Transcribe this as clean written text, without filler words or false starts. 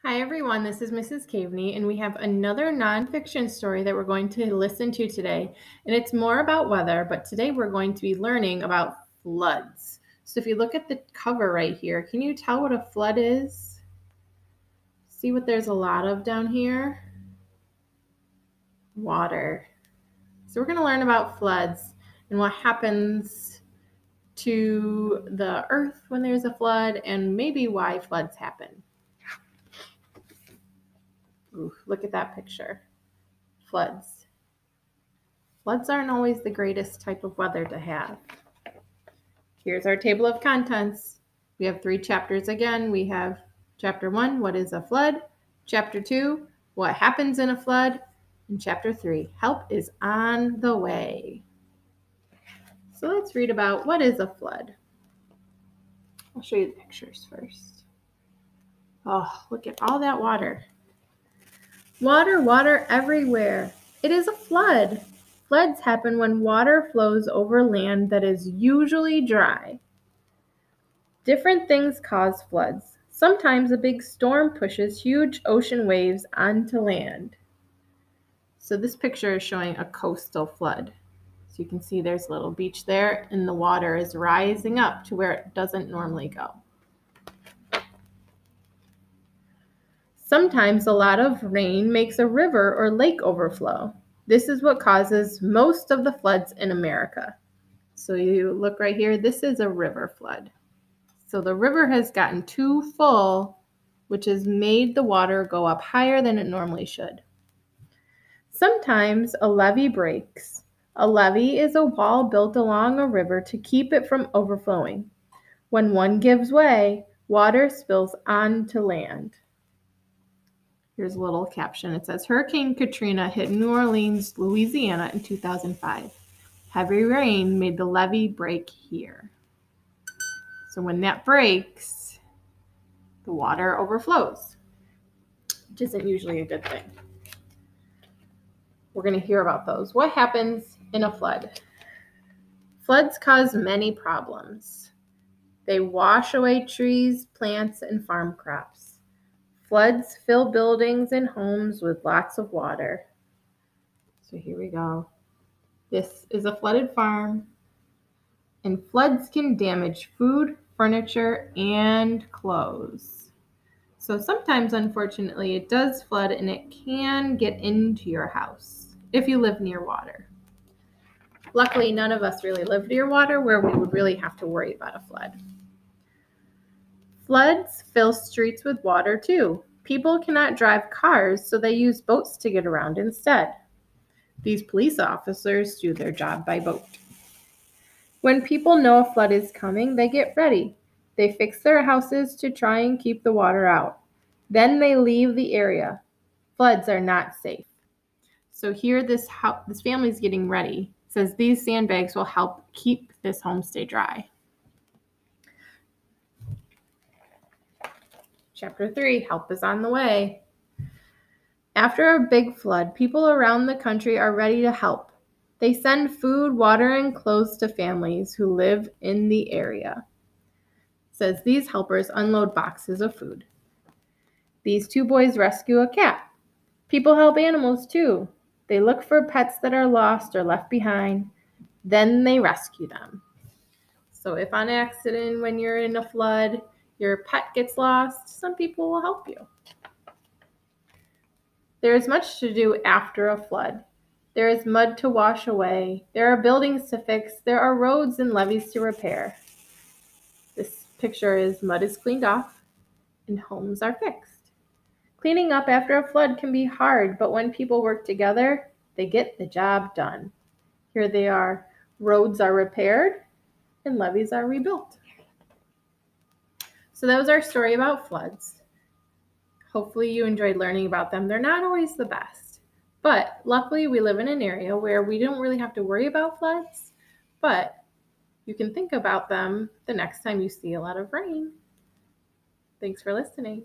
Hi everyone, this is Mrs. Caveney, and we have another nonfiction story that we're going to listen to today. And it's more about weather, but today we're going to be learning about floods. So if you look at the cover right here, can you tell what a flood is? See what there's a lot of down here? Water. So we're going to learn about floods and what happens to the earth when there's a flood and maybe why floods happen. Ooh, look at that picture. Floods. Floods aren't always the greatest type of weather to have. Here's our table of contents. We have 3 chapters again. We have chapter 1, what is a flood? Chapter 2, what happens in a flood? And chapter 3, help is on the way. So let's read about what is a flood. I'll show you the pictures first. Oh, look at all that water. Water, water everywhere. It is a flood. Floods happen when water flows over land that is usually dry. Different things cause floods. Sometimes a big storm pushes huge ocean waves onto land. So this picture is showing a coastal flood. So you can see there's a little beach there, and the water is rising up to where it doesn't normally go. Sometimes a lot of rain makes a river or lake overflow. This is what causes most of the floods in America. So you look right here, this is a river flood. So the river has gotten too full, which has made the water go up higher than it normally should. Sometimes a levee breaks. A levee is a wall built along a river to keep it from overflowing. When one gives way, water spills onto land. Here's a little caption. It says, Hurricane Katrina hit New Orleans, Louisiana in 2005. Heavy rain made the levee break here. So when that breaks, the water overflows, which isn't usually a good thing. We're going to hear about those. What happens in a flood? Floods cause many problems. They wash away trees, plants, and farm crops. Floods fill buildings and homes with lots of water. So here we go. This is a flooded farm, and floods can damage food, furniture, and clothes. So sometimes, unfortunately, it does flood and it can get into your house if you live near water. Luckily, none of us really live near water where we would really have to worry about a flood. Floods fill streets with water too. People cannot drive cars, so they use boats to get around instead. These police officers do their job by boat. When people know a flood is coming, they get ready. They fix their houses to try and keep the water out. Then they leave the area. Floods are not safe. So here this family is getting ready. It says these sandbags will help keep this home stay dry. Chapter 3, help is on the way. After a big flood, people around the country are ready to help. They send food, water, and clothes to families who live in the area. It says these helpers unload boxes of food. These 2 boys rescue a cat. People help animals too. They look for pets that are lost or left behind. Then they rescue them. So if on accident when you're in a flood, your pet gets lost, some people will help you. There is much to do after a flood. There is mud to wash away. There are buildings to fix. There are roads and levees to repair. This picture is mud is cleaned off and homes are fixed. Cleaning up after a flood can be hard, but when people work together, they get the job done. Here they are. Roads are repaired and levees are rebuilt. So that was our story about floods. Hopefully you enjoyed learning about them. They're not always the best, but luckily we live in an area where we don't really have to worry about floods, but you can think about them the next time you see a lot of rain. Thanks for listening.